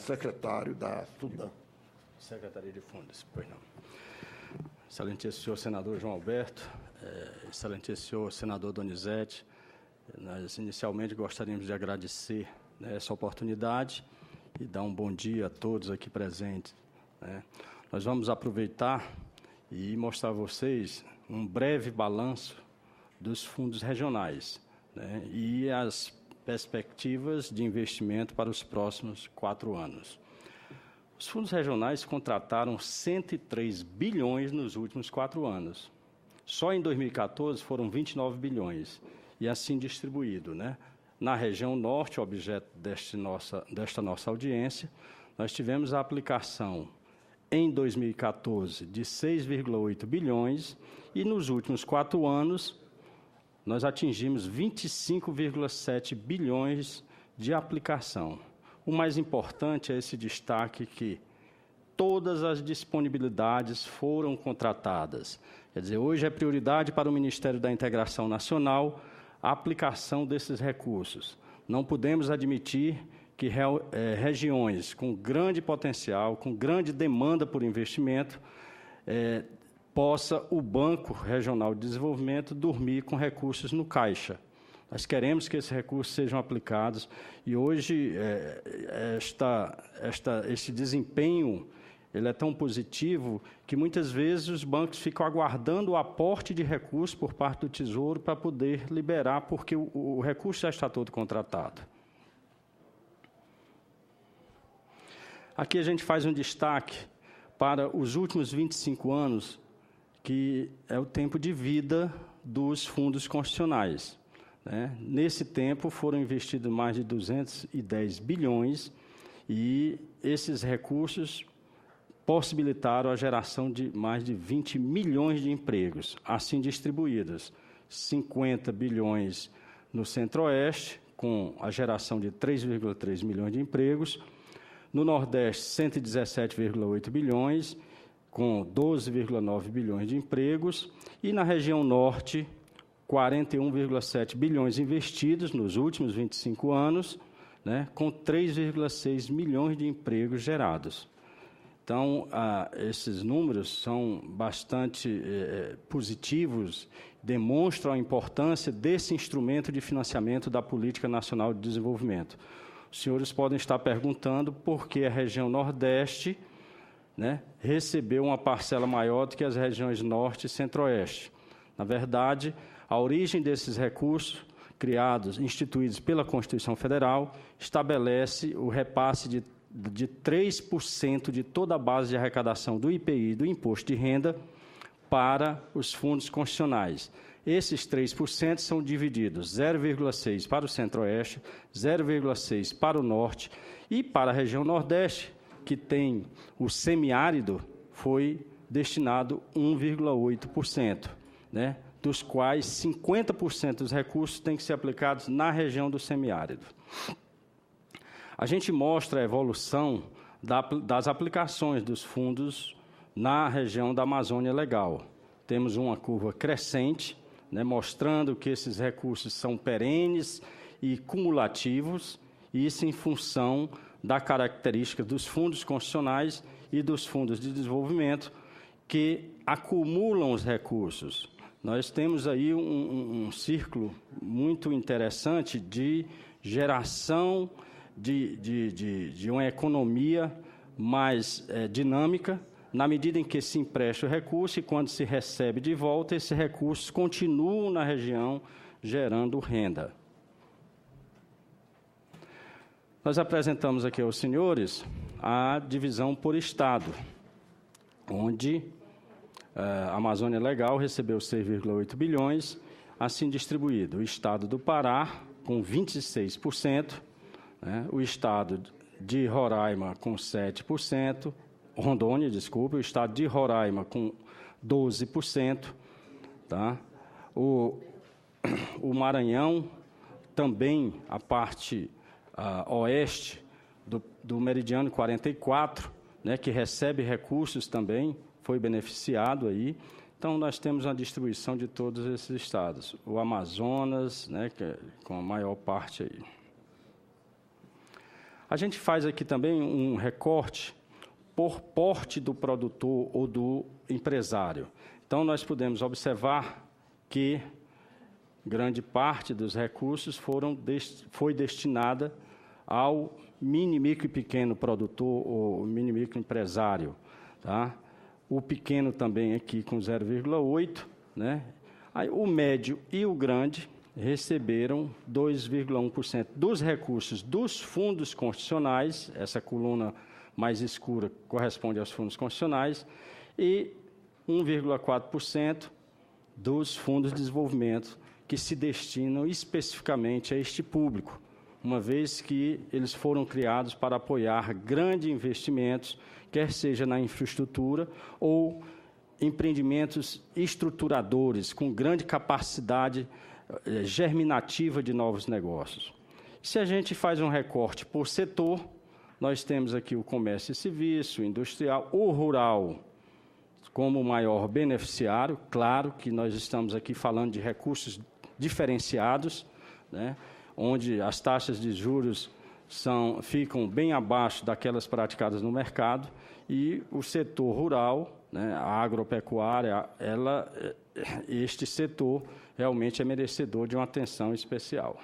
secretário da Fundan. Secretaria de Fundos, pois não. Excelentíssimo senhor senador João Alberto, excelentíssimo senhor senador Donizete, nós inicialmente gostaríamos de agradecer, né, essa oportunidade e dar um bom dia a todos aqui presentes, né. Nós vamos aproveitar e mostrar a vocês um breve balanço dos fundos regionais, né, e as perspectivas de investimento para os próximos 4 anos. Os fundos regionais contrataram 103 bilhões nos últimos 4 anos. Só em 2014 foram 29 bilhões, e assim distribuído, né? Na região norte, objeto desta nossa audiência, nós tivemos a aplicação em 2014 de 6,8 bilhões, e nos últimos 4 anos nós atingimos 25,7 bilhões de aplicação. O mais importante é esse destaque que todas as disponibilidades foram contratadas. Quer dizer, hoje é prioridade para o Ministério da Integração Nacional a aplicação desses recursos. Não podemos admitir que regiões com grande potencial, com grande demanda por investimento, possa o Banco Regional de Desenvolvimento dormir com recursos no caixa. Nós queremos que esses recursos sejam aplicados e hoje esse desempenho ele é tão positivo que muitas vezes os bancos ficam aguardando o aporte de recursos por parte do Tesouro para poder liberar, porque o recurso já está todo contratado. Aqui a gente faz um destaque para os últimos 25 anos, que é o tempo de vida dos fundos constitucionais. Nesse tempo, foram investidos mais de 210 bilhões e esses recursos possibilitaram a geração de mais de 20 milhões de empregos, assim distribuídos. 50 bilhões no Centro-Oeste, com a geração de 3,3 milhões de empregos. No Nordeste, 117,8 bilhões, com 12,9 bilhões de empregos. E na região Norte, 41,7 bilhões investidos nos últimos 25 anos, né, com 3,6 milhões de empregos gerados. Então, esses números são bastante positivos, demonstram a importância desse instrumento de financiamento da Política Nacional de Desenvolvimento. Os senhores podem estar perguntando por que a região Nordeste, né, recebeu uma parcela maior do que as regiões Norte e Centro-Oeste. Na verdade, a origem desses recursos criados, instituídos pela Constituição Federal, estabelece o repasse de 3% de toda a base de arrecadação do IPI, do Imposto de Renda, para os fundos constitucionais. Esses 3% são divididos 0,6% para o Centro-Oeste, 0,6% para o Norte e para a região Nordeste, que tem o semiárido, foi destinado 1,8%, né? Dos quais 50% dos recursos têm que ser aplicados na região do semiárido. A gente mostra a evolução das aplicações dos fundos na região da Amazônia Legal. Temos uma curva crescente, né, mostrando que esses recursos são perenes e cumulativos, e isso em função da característica dos fundos constitucionais e dos fundos de desenvolvimento, que acumulam os recursos. Nós temos aí um círculo muito interessante de geração de uma economia mais dinâmica, na medida em que se empresta o recurso e, quando se recebe de volta, esses recursos continuam na região gerando renda. Nós apresentamos aqui aos senhores a divisão por estado, onde a Amazônia Legal recebeu 6,8 bilhões, assim distribuído. O estado do Pará, com 26%, né? O estado de Roraima, com 7%, Rondônia, desculpe, o estado de Roraima, com 12%, tá? O Maranhão, também a parte oeste do meridiano 44, né, que recebe recursos também, foi beneficiado aí. Então, nós temos uma distribuição de todos esses estados. O Amazonas, né, que é com a maior parte aí. A gente faz aqui também um recorte por porte do produtor ou do empresário. Então, nós podemos observar que grande parte dos recursos foi destinada ao mini, micro e pequeno produtor ou mini, micro empresário. Tá? O pequeno também aqui com 0,8%, né? Aí, o médio e o grande receberam 2,1% dos recursos dos fundos constitucionais, essa coluna mais escura corresponde aos fundos constitucionais, e 1,4% dos fundos de desenvolvimento que se destinam especificamente a este público, uma vez que eles foram criados para apoiar grandes investimentos, quer seja na infraestrutura ou empreendimentos estruturadores, com grande capacidade germinativa de novos negócios. Se a gente faz um recorte por setor, nós temos aqui o comércio e serviço, o industrial, o rural como o maior beneficiário. Claro que nós estamos aqui falando de recursos diferenciados, né, onde as taxas de juros ficam bem abaixo daquelas praticadas no mercado, e o setor rural, né, a agropecuária, este setor realmente é merecedor de uma atenção especial.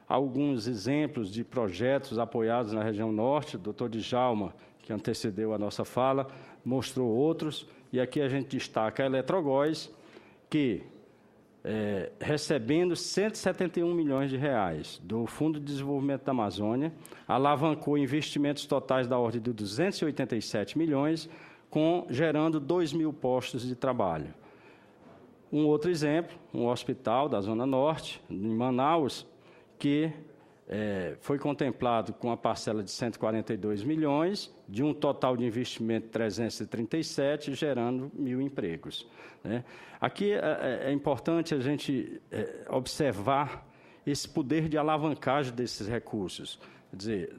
Alguns exemplos de projetos apoiados na região norte, o doutor Djalma, que antecedeu a nossa fala, mostrou outros, e aqui a gente destaca a Eletrogás, que, recebendo 171 milhões de reais do Fundo de Desenvolvimento da Amazônia, alavancou investimentos totais da ordem de 287 milhões, gerando 2.000 postos de trabalho. Um outro exemplo, um hospital da Zona Norte, em Manaus, que foi contemplado com a parcela de 142 milhões, de um total de investimento de 337, gerando 1.000 empregos. Né? Aqui é importante a gente observar esse poder de alavancagem desses recursos. Quer dizer,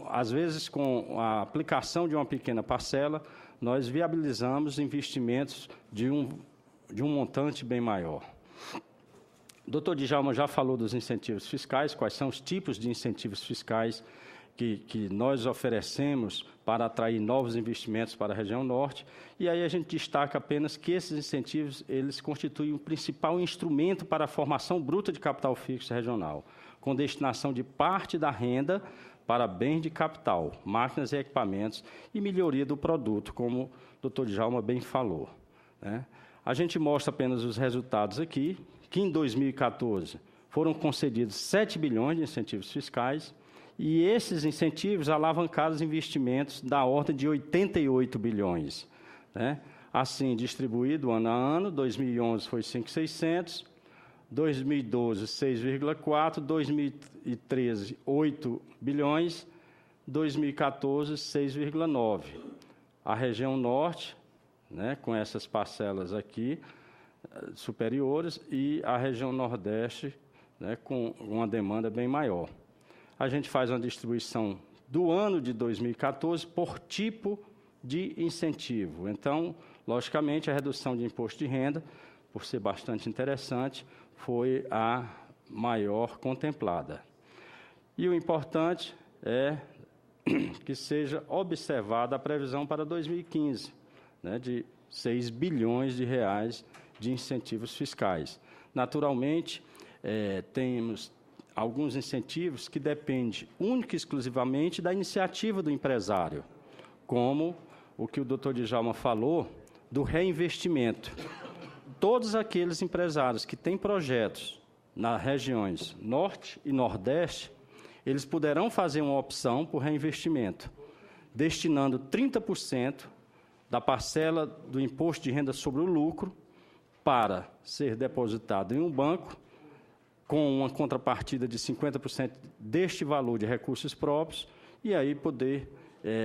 às vezes, com a aplicação de uma pequena parcela, nós viabilizamos investimentos de um montante bem maior. O doutor Djalma já falou dos incentivos fiscais, quais são os tipos de incentivos fiscais que nós oferecemos para atrair novos investimentos para a região norte, e aí a gente destaca apenas que esses incentivos eles constituem o principal instrumento para a formação bruta de capital fixo regional, com destinação de parte da renda para bens de capital, máquinas e equipamentos e melhoria do produto, como o doutor Djalma bem falou. Né? A gente mostra apenas os resultados aqui, que em 2014 foram concedidos 7 bilhões de incentivos fiscais, e esses incentivos alavancaram os investimentos da ordem de 88 bilhões. Né? Assim, distribuído ano a ano, 2011 foi 5.600, 2012, 6,4, 2013, 8 bilhões, 2014, 6,9. A região norte, né, com essas parcelas aqui, superiores, e a região nordeste, né, com uma demanda bem maior. A gente faz uma distribuição do ano de 2014 por tipo de incentivo. Então, logicamente, a redução de imposto de renda, por ser bastante interessante, foi a maior contemplada. E o importante é que seja observada a previsão para 2015, né, de 6 bilhões de reais de incentivos fiscais. Naturalmente, temos alguns incentivos que dependem única e exclusivamente da iniciativa do empresário, como o que o doutor Djalma falou, do reinvestimento. Todos aqueles empresários que têm projetos nas regiões Norte e Nordeste, eles poderão fazer uma opção por reinvestimento, destinando 30% da parcela do imposto de renda sobre o lucro para ser depositado em um banco, com uma contrapartida de 50% deste valor de recursos próprios, e aí poder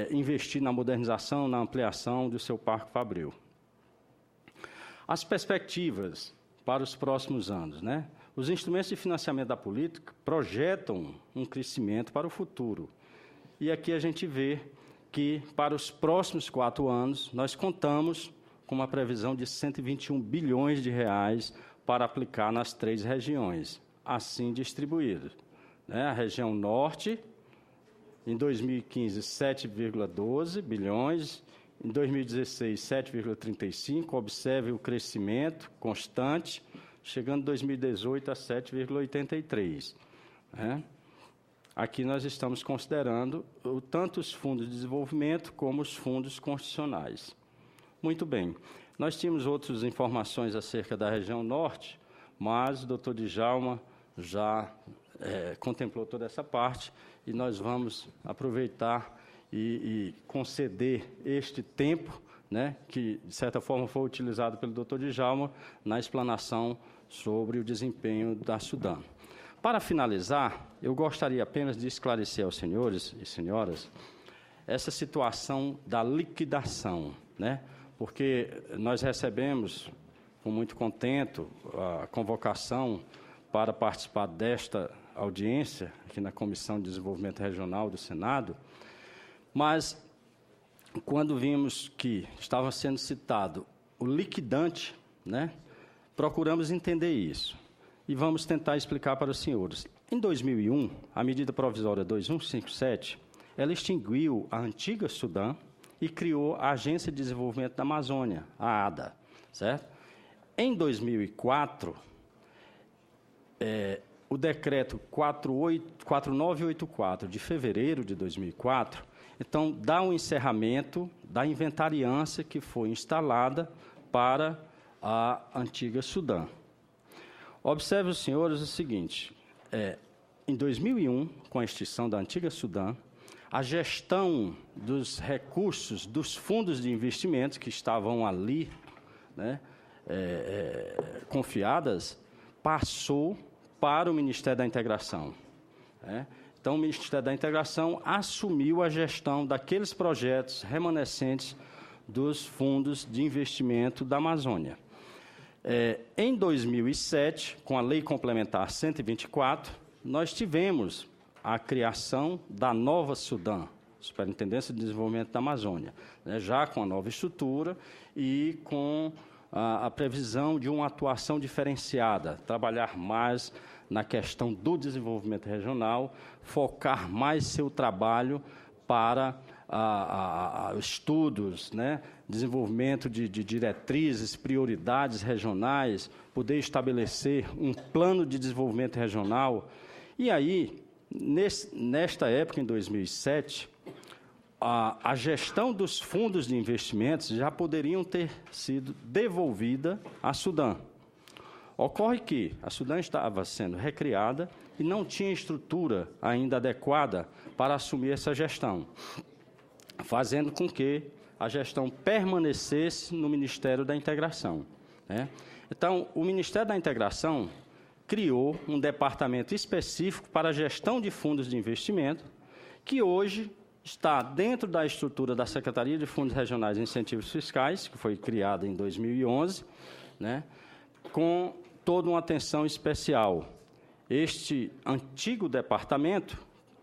investir na modernização, na ampliação do seu parque fabril. As perspectivas para os próximos anos, né? Os instrumentos de financiamento da política projetam um crescimento para o futuro. E aqui a gente vê que, para os próximos 4 anos, nós contamos com uma previsão de 121 bilhões de reais para aplicar nas 3 regiões, assim distribuídos. Né? A região norte, em 2015, 7,12 bilhões, em 2016, 7,35, observe o crescimento constante, chegando em 2018 a 7,83. Né? Aqui nós estamos considerando tanto os fundos de desenvolvimento como os fundos constitucionais. Muito bem. Nós tínhamos outras informações acerca da região norte, mas o doutor Djalma já contemplou toda essa parte e nós vamos aproveitar e conceder este tempo, né, que, de certa forma, foi utilizado pelo doutor Djalma na explanação sobre o desempenho da Sudam. Para finalizar, eu gostaria apenas de esclarecer aos senhores e senhoras essa situação da liquidação, né? Porque nós recebemos, com muito contento, a convocação para participar desta audiência aqui na Comissão de Desenvolvimento Regional do Senado, mas quando vimos que estava sendo citado o liquidante, né, procuramos entender isso. E vamos tentar explicar para os senhores. Em 2001, a medida provisória 2157, ela extinguiu a antiga Sudam e criou a Agência de Desenvolvimento da Amazônia, a ADA, certo? Em 2004, o decreto 4984, de fevereiro de 2004, então, dá um encerramento da inventariância que foi instalada para a antiga Sudam. Observe, os senhores, o seguinte, em 2001, com a extinção da antiga Sudam, a gestão dos recursos dos fundos de investimentos que estavam ali, né, confiadas, passou para o Ministério da Integração. Né? Então, o Ministério da Integração assumiu a gestão daqueles projetos remanescentes dos fundos de investimento da Amazônia. Em 2007, com a Lei Complementar 124, nós tivemos a criação da nova Sudam, Superintendência de Desenvolvimento da Amazônia, né, já com a nova estrutura e com a previsão de uma atuação diferenciada, trabalhar mais na questão do desenvolvimento regional, focar mais seu trabalho para estudos, né, desenvolvimento de diretrizes, prioridades regionais, poder estabelecer um plano de desenvolvimento regional. E aí, nesta época, em 2007, a gestão dos fundos de investimentos já poderiam ter sido devolvida à Sudam. Ocorre que a Sudam estava sendo recriada e não tinha estrutura ainda adequada para assumir essa gestão, fazendo com que a gestão permanecesse no Ministério da Integração. Né? Então, o Ministério da Integração criou um departamento específico para a gestão de fundos de investimento, que hoje está dentro da estrutura da Secretaria de Fundos Regionais e Incentivos Fiscais, que foi criada em 2011, né, com toda uma atenção especial. Este antigo departamento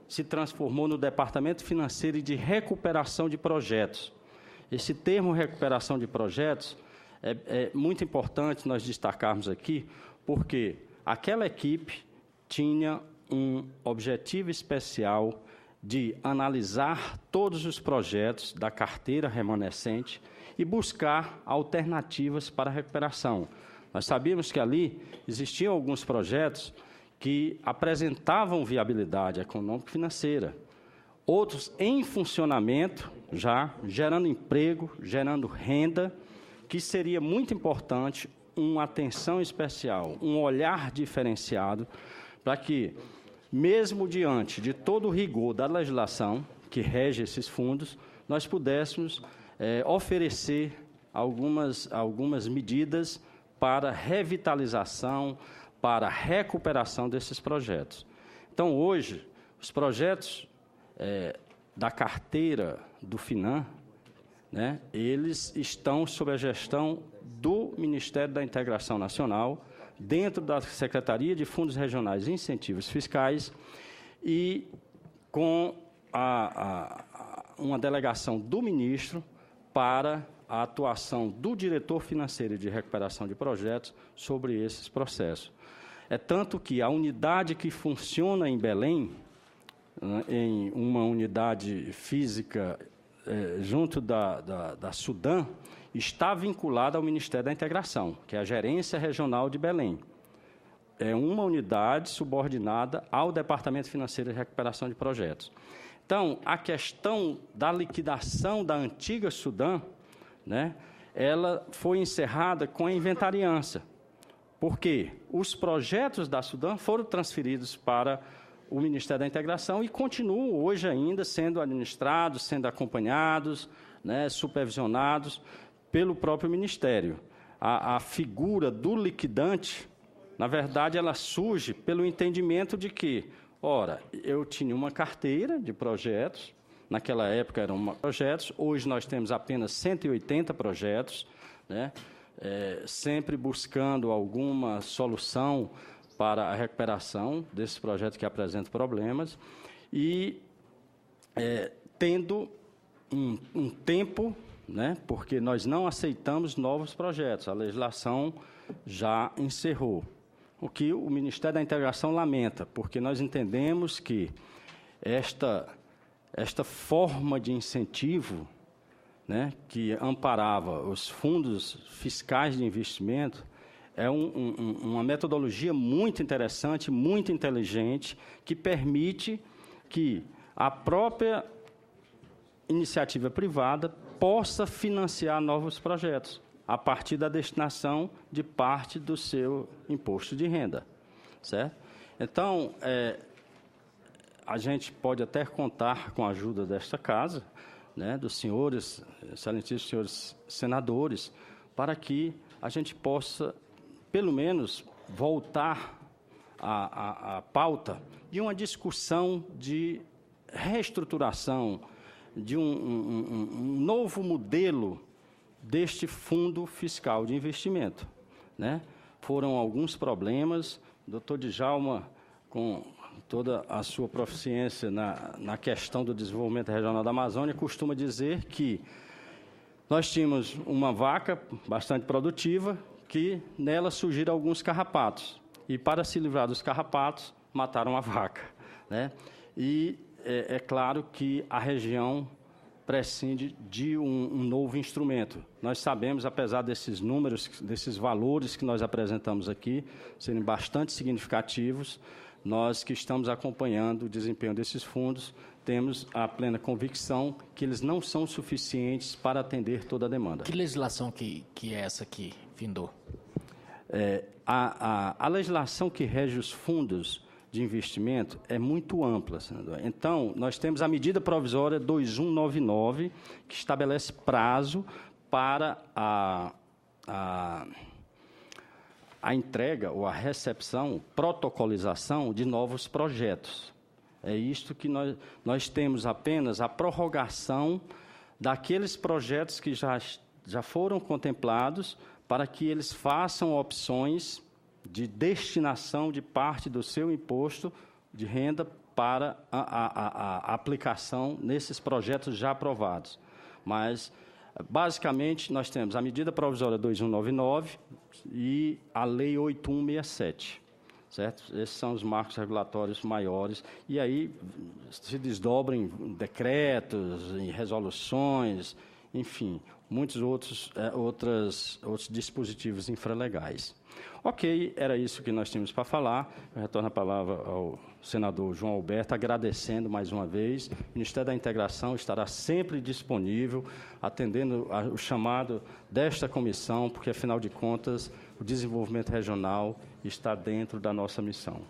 se transformou no Departamento Financeiro e de Recuperação de Projetos. Esse termo recuperação de projetos é muito importante nós destacarmos aqui, porque aquela equipe tinha um objetivo especial de analisar todos os projetos da carteira remanescente e buscar alternativas para a recuperação. Nós sabíamos que ali existiam alguns projetos que apresentavam viabilidade econômica e financeira, outros em funcionamento, já gerando emprego, gerando renda, que seria muito importante uma atenção especial, um olhar diferenciado, para que, mesmo diante de todo o rigor da legislação que rege esses fundos, nós pudéssemos oferecer algumas medidas para revitalização, para recuperação desses projetos. Então, hoje, os projetos da carteira do FINAM, né, eles estão sob a gestão do Ministério da Integração Nacional, dentro da Secretaria de Fundos Regionais e Incentivos Fiscais, e com uma delegação do ministro para a atuação do diretor financeiro de recuperação de projetos sobre esses processos. É tanto que a unidade que funciona em Belém, em uma unidade física junto da Sudam, está vinculada ao Ministério da Integração, que é a Gerência Regional de Belém. É uma unidade subordinada ao Departamento Financeiro de Recuperação de Projetos. Então, a questão da liquidação da antiga Sudam, né, ela foi encerrada com a inventariança, porque os projetos da Sudam foram transferidos para o Ministério da Integração e continuam hoje ainda sendo administrados, sendo acompanhados, né, supervisionados pelo próprio Ministério. A figura do liquidante, na verdade, ela surge pelo entendimento de que, ora, eu tinha uma carteira de projetos, naquela época eram projetos, hoje nós temos apenas 180 projetos, né, sempre buscando alguma solução para a recuperação desses projetos que apresentam problemas e tendo um tempo, né, porque nós não aceitamos novos projetos, a legislação já encerrou. O que o Ministério da Integração lamenta, porque nós entendemos que esta forma de incentivo, né, que amparava os fundos fiscais de investimento, é uma metodologia muito interessante, muito inteligente, que permite que a própria iniciativa privada possa financiar novos projetos a partir da destinação de parte do seu imposto de renda, certo? Então, a gente pode até contar com a ajuda desta casa, né, dos senhores, excelentíssimos senhores senadores, para que a gente possa, pelo menos, voltar à pauta de uma discussão de reestruturação, de um novo modelo deste fundo fiscal de investimento, né? Foram alguns problemas, o doutor Djalma, com toda a sua proficiência na questão do desenvolvimento regional da Amazônia, costuma dizer que nós tínhamos uma vaca bastante produtiva, que nela surgiram alguns carrapatos, e para se livrar dos carrapatos, mataram a vaca, né? E é claro que a região prescinde de um novo instrumento. Nós sabemos, apesar desses números, desses valores que nós apresentamos aqui, serem bastante significativos, nós que estamos acompanhando o desempenho desses fundos, temos a plena convicção que eles não são suficientes para atender toda a demanda. Que legislação que é essa que findou? A legislação que rege os fundos de investimento é muito ampla, senador. Então, nós temos a medida provisória 2199, que estabelece prazo para a entrega ou a recepção, protocolização de novos projetos. É isto que nós temos apenas a prorrogação daqueles projetos que já foram contemplados para que eles façam opções de destinação de parte do seu imposto de renda para a aplicação nesses projetos já aprovados. Mas, basicamente, nós temos a medida provisória 2199 e a lei 8167, certo? Esses são os marcos regulatórios maiores, e aí se desdobram em decretos, em resoluções, enfim, muitos outros dispositivos infralegais. Ok, era isso que nós tínhamos para falar. Eu retorno a palavra ao senador João Alberto, agradecendo mais uma vez. O Ministério da Integração estará sempre disponível, atendendo o chamado desta comissão, porque, afinal de contas, o desenvolvimento regional está dentro da nossa missão.